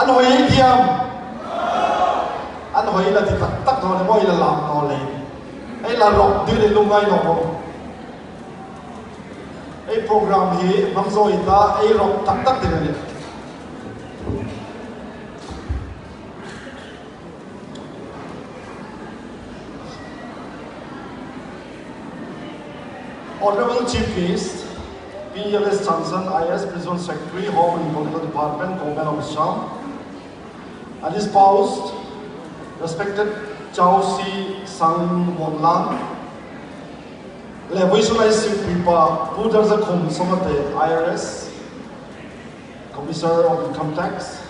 anh hồi thiam anh hồi là thì tắc thôi mỗi là làm nó lên ấy là rộng từ đến lúc ngay nó ấy program hi bằng rồi ta ấy rộng tắc thì này Honorable Chief Guest, P.L.S. Johnson, I.S. Prison Secretary, Home and Political Department, Government of Assam, and his spouse, respected Chao Si Sang Won Lang, Le Visualize Sikpui Pa, Pudarza Kum Somate, IRS, Commissioner of Income Tax,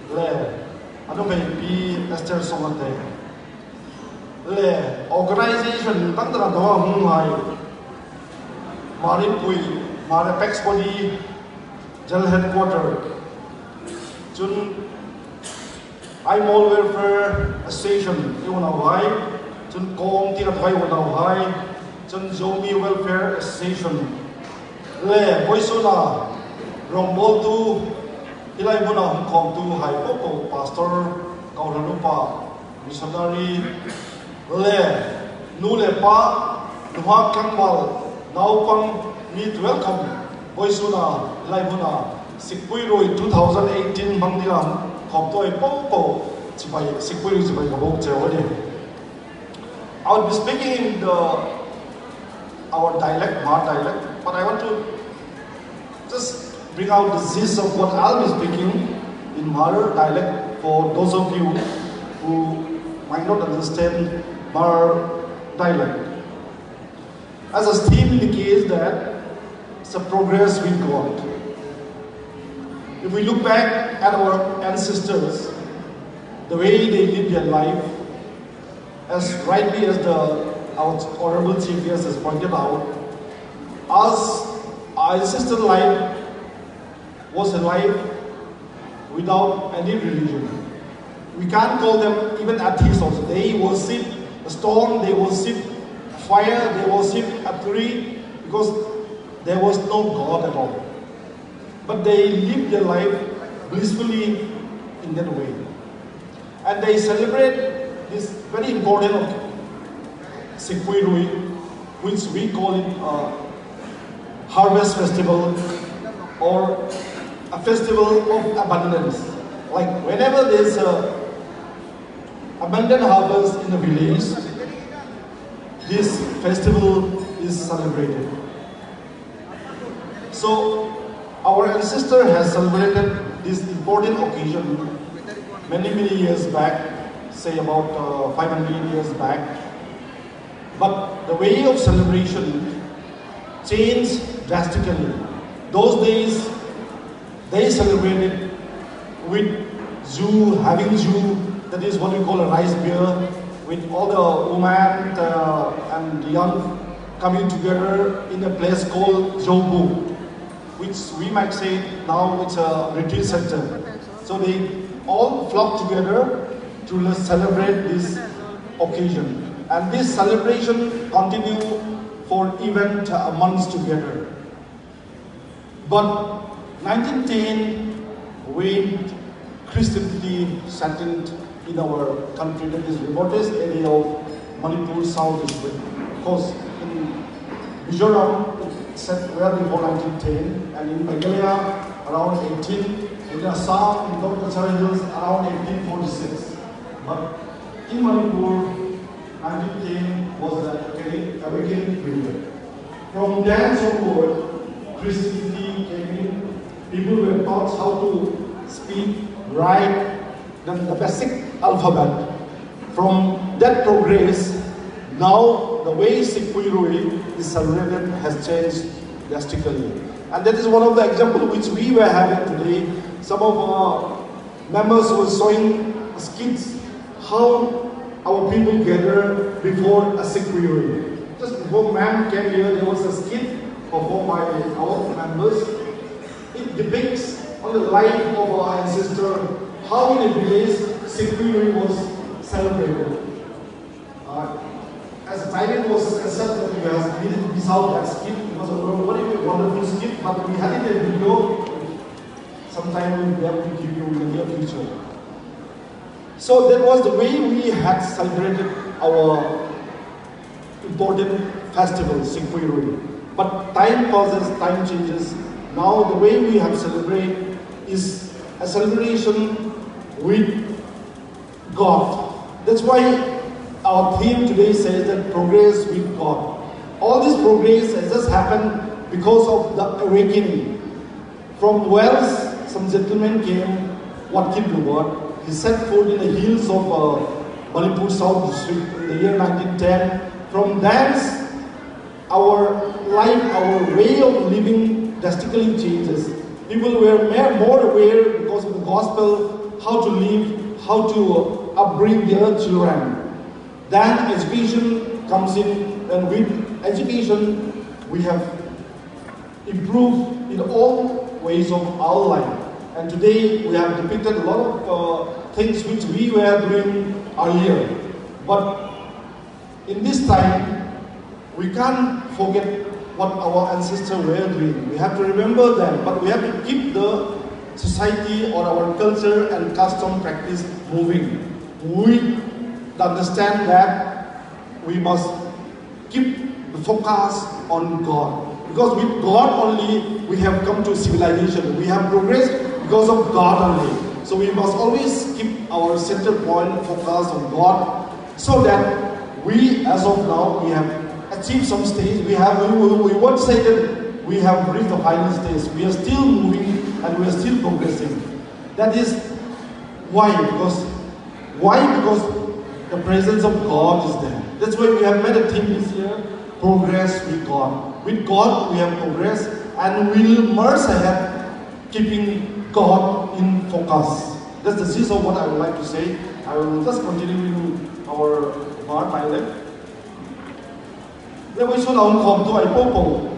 Le Anume P. Esther Somate, Le Organization Tandra Doha Hunghai, Maripui, Marapex Body, General Headquarter, Jun Imol Welfare Station, Iwanawai, Jun Kong Tinatwai Iwanawai, Jun Zomi Welfare Station, Le Boisona, Rombol to Ilaibuna Hong Kong to Hai Popo, Pastor Kauranupa, Missionary, Le Nulepa, Nuha Kangwal. Now come meet welcome Boisuna Laibuna Sikpui Ruoi 2018 Mangdiram Koptoi Popo Chibai Sikpui Chibai Kabok Chewadi. I will be speaking in our dialect, Hmar dialect, but I want to just bring out the gist of what I'll be speaking in Hmar dialect for those of you who might not understand Hmar dialect. As a theme indicates that it's a progress we got. If we look back at our ancestors, the way they lived their life, as rightly as our Honorable Chief Guest has pointed out, our ancestors' life was a life without any religion. We can't call them even atheists also. They worship a stone, they worship fire, they worship a tree, because there was no God at all. But they lived their life blissfully in that way. And they celebrate this very important Sikpui Ruoi, which we call it a harvest festival or a festival of abundance. Like whenever there's a abundant harvest in the village, this festival is celebrated. So our ancestor has celebrated this important occasion many years back, say about 500 years back. But the way of celebration changed drastically. Those days, they celebrated with having Jew, that is what we call a rice beer, with all the women and the young coming together in a place called Jobu, which we might say now it's a retreat center. So they all flock together to celebrate this occasion. And this celebration continues for even months together. But 1910, when Christianity settled in our country, that is the remotest area of Manipur South district. Of course, in Mizoram, it set well before 1910, and in Meghalaya around 18, in Assam, in North Kachara Hills around 1846. But in Manipur, 1910 was the awakening period. From then onward, Christianity came in. People were taught how to speak, write, then the basic alphabet. From that progress, now the way Sikpui Ruoi is celebrated has changed drastically. And that is one of the examples which we were having today. Some of our members were showing skits how our people gather before a Sikpui Ruoi. Just before man came here, there was a skit performed by our members. It depicts on the life of our ancestor, how in a village Sikpui Ruoi was celebrated. As the title was concerned, we have without that skit. It was a wonderful skit, but we had it in a video. sometime we'll be able to give you in the near future. So that was the way we had celebrated our important festival, Sikpui Ruoi. But time passes, time changes. Now the way we have celebrated is a celebration with God. That's why our theme today says that progress with God. All this progress has just happened because of the awakening. From Wales, some gentleman came, Watkin Ruoi. He set foot in the hills of Manipur South District in the year 1910. From thence, our life, our way of living drastically changes. People were more aware because of the gospel, how to live, how to upbring their children. Then education comes in, and with education, we have improved in all ways of our life. And today, we have depicted a lot of things which we were doing earlier. But in this time, we can't forget what our ancestors were doing. We have to remember them, but we have to keep the society or our culture and custom practice moving. We understand that we must keep the focus on God. Because with God only, we have come to civilization. We have progressed because of God only. So we must always keep our center point focused on God, so that we, as of now, we have achieved some stage. We won't say that we have reached the final stage. We are still moving and we are still progressing. That is why. Because the presence of God is there. That's why we have made a theme this year: progress with God. With God we have progress, and we'll merge ahead, keeping God in focus. That's the gist of what I would like to say. I will just continue with our Hmar dialect. Then we should come to a popo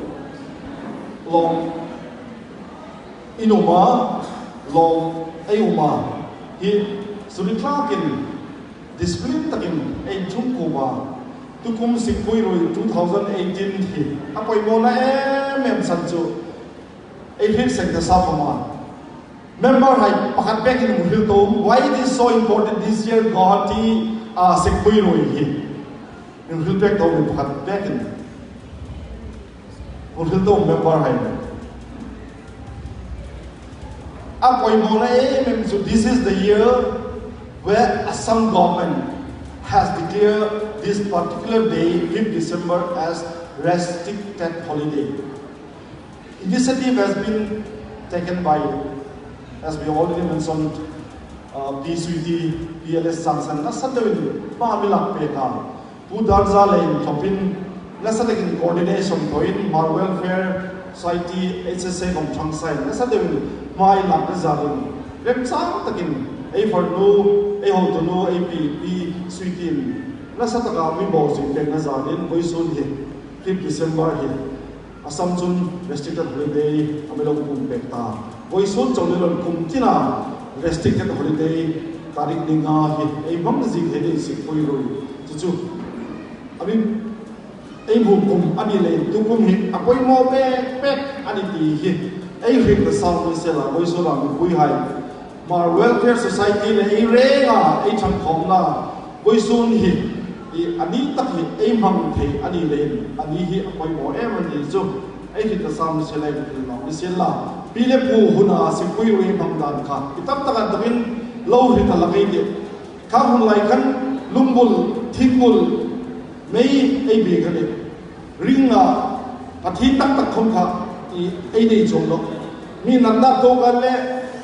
long inoma long ayuma. He suliklakin discipline takin a chungkuba to come Sikpui Ruoi 2018 he. Apoy mo na sancho a hit sek the Safama. Member hai pakat back in Muhiltom. Why it is so important this year? Guwahati Sikpui Ruoi he. In Muhilback to pakat back in Muhiltom member hai. Apoy mo na so this is the year where Assam government has declared this particular day, 5th December, as restricted holiday. Initiative has been taken by, as we already mentioned, PSUT, PLS Sansan, Nasatawin, Mahamilak Peka, Pudarza Lane, Topin, Nasatakin coordination, Toin, Hmar Welfare Society, HSA from Changsai, Nasatawin, Mai Lapazalin, Repsang Takin, A for no, A hold to no, AP, Sweetin, Nasataka, Mimbosi, Penazalin, Boysun here, 5th December here. Assam restricted holiday, Amelong Pumpekta. Boysun Jolilon Kumtina, restricted holiday, Tarik Ninga, a Mamzik heading Sikpui Ruoi. I mean, a Bukum, Anile, Tukum hit, a Poimo Pek, Aniti hit, a hit the South Misella, Boysulam, Guwahati. Hmar Welfare Society, a Rega, a Chankona, Boysun hit. Ani tak hit a mang te ani lane ani hit a poimo emani so a hit the sound select no misella pile pu huna Sikpui Ruoi pangdan ka itap takan takin low hit a lagay de ka hun lai kan lumbul thingul mei a bigale ringa pathi tak tak khom ka a de chonglo mi nanda to kan le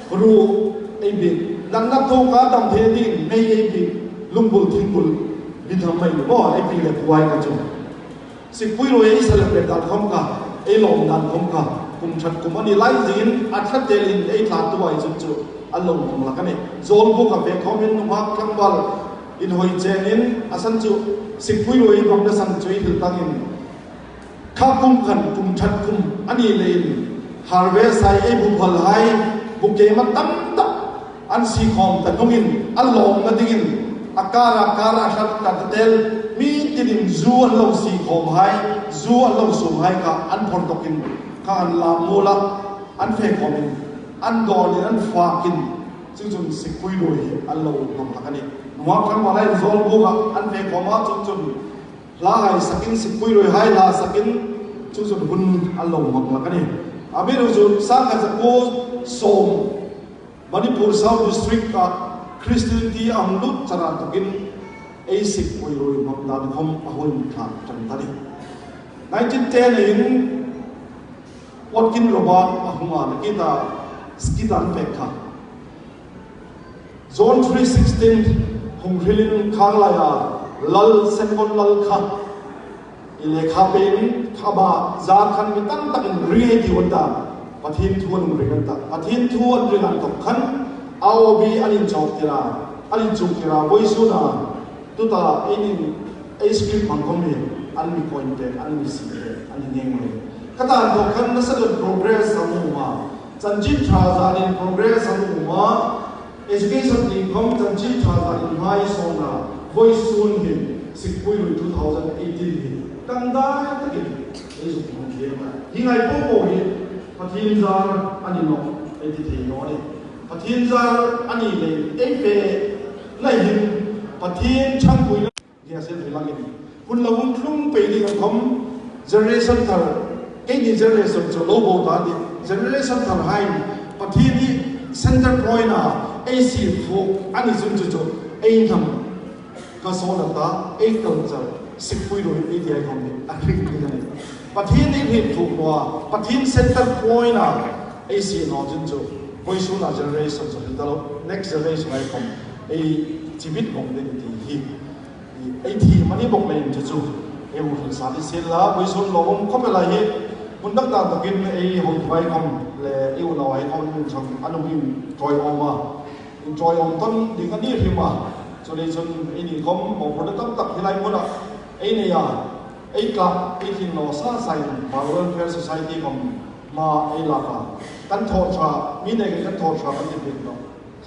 ru a big nanda to ka dam the din mei a big lumbul thingul Bidhamai mo ay pila tuwai ka jo. Sikpui Ruoi celebrate dan khom ka, ay long dan khom ka. Kum chat kum ani lai zin athat delin ay tlat tuwai jo along khom la kane. Zol bu ka be khomin numak klangbal in hoi chenin asan jo Sikpui Ruoi bang da san choi hil tangin. Ka kum kan kum chat kum ani lein harvest ai ay bu phal hai bu ke ma tam tam an si khom ta nungin along na dingin. Akara shat katel mi tinim zu an lo si khom hai zu an lo sum hai ka an phon tokin ka an la mola an fe khomin an dor ni an fakin chun sikpui roi an lo nom lakani nuwa khang malai zol buka an ve khoma chun la hai sakin sikpui roi hai la sakin chun hun an lo nom lakani abiru chu sang ka ko som Manipur South District ka Christianity ang lut chara tukin a sikpui roi mam da khom ahun kha tan tani 1910 in Watkin Robot Hmar kita skidan pekha Zone 316 Hungrilin Kanglaya Lal Senbon Lal Kha Ile Khapen Khaba Zakhan Mitan Takin Rieti Wanda Pathin Tuan Ringanta Pathin Tuan Ringantok Khan Aobi Alin Chokira Alin Chokira Boisuna Tuta Inin A script Mangomi Almi Pointe Almi Sike Alin Yengme Kata do kan nasa progress samuma janjit trazanin progress samuma education income janjit trazanin high sona voice soon him sikpui 2018 him tanda takin esu kema hingai popo hi pathin zar ani no edit no ni pathin zar ani le epe lai him pathin changpui ya sel hilangin hun lawung tlung pe ni ngom generation thar any generation to lobo tadi generation thar hai pathini center point AC folk ani junju ai tham ka sona ta ai culture sikpui roi ai kham ni akrik ni ni pathini hi thuk wa pathin center point AC no junju poisuna generation so hidalo next generation ai kham ai chibit bom de ti hi ai thi mani bok len ju ai mu sa di sela poisun lom khopela hi Mundak ta takin ai hon thai kom le iu no ai kon chang anu him joy oma joy om ton ding ani hima so le chon ini kom mo product tam tak hilai mona ai ne ya ai club ai thin no sa sai Marvel Fair Society kom ma ai la ka kan tho tra mi ne kan tho tra kan ti no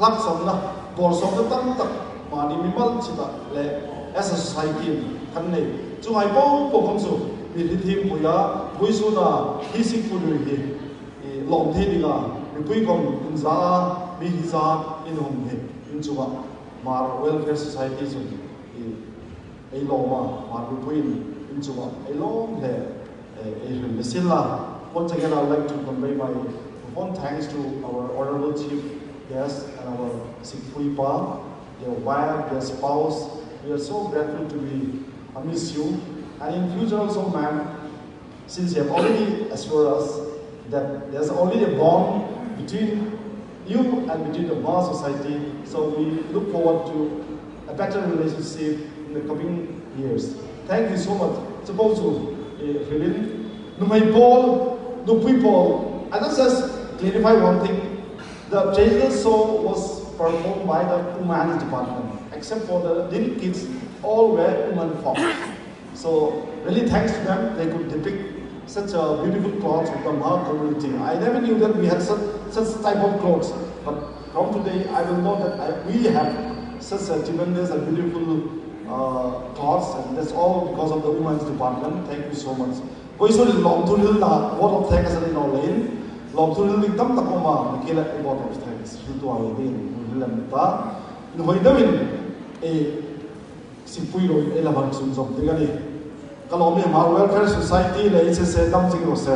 club som na bol som tam tak ma ni mi mal chita le as a society kan ne chu ai po kom so mi thim puya puisuna hisikpui hi lom theniga mi pui kom inza mi hiza in hom he inchuwa mar welfare society so ai loma mar pui inchuwa ai lom he ai mesilla once again I would like to convey my profound thanks to our honorable chief guests and our sikpui pa their wife their spouse we are so grateful to be miss you. And in future also, ma'am, since you have already assured us that there's already a bond between you and between the Hmar society, so we look forward to a better relationship in the coming years. Thank you so much. Suppose to Philin, no my Paul, no people. I just clarify one thing. The traditional show was performed by the Hmar department, except for the little kids, all wear women form. So really thanks to them, they could depict such a beautiful clothes of the Hmar community. I never knew that we had such type of clothes, but from today I will know that we have such a tremendous and beautiful clothes, and that's all because of the women's department. Thank you so much. Poiso long to lil na word of thanks in our lane. Long to lil tam takoma kila a word of thanks. To our lane, lilam ta. No hoy dawin sikpui roi elaban sun job digani. Kalau Hmar Welfare Society le ise se dam jing ro se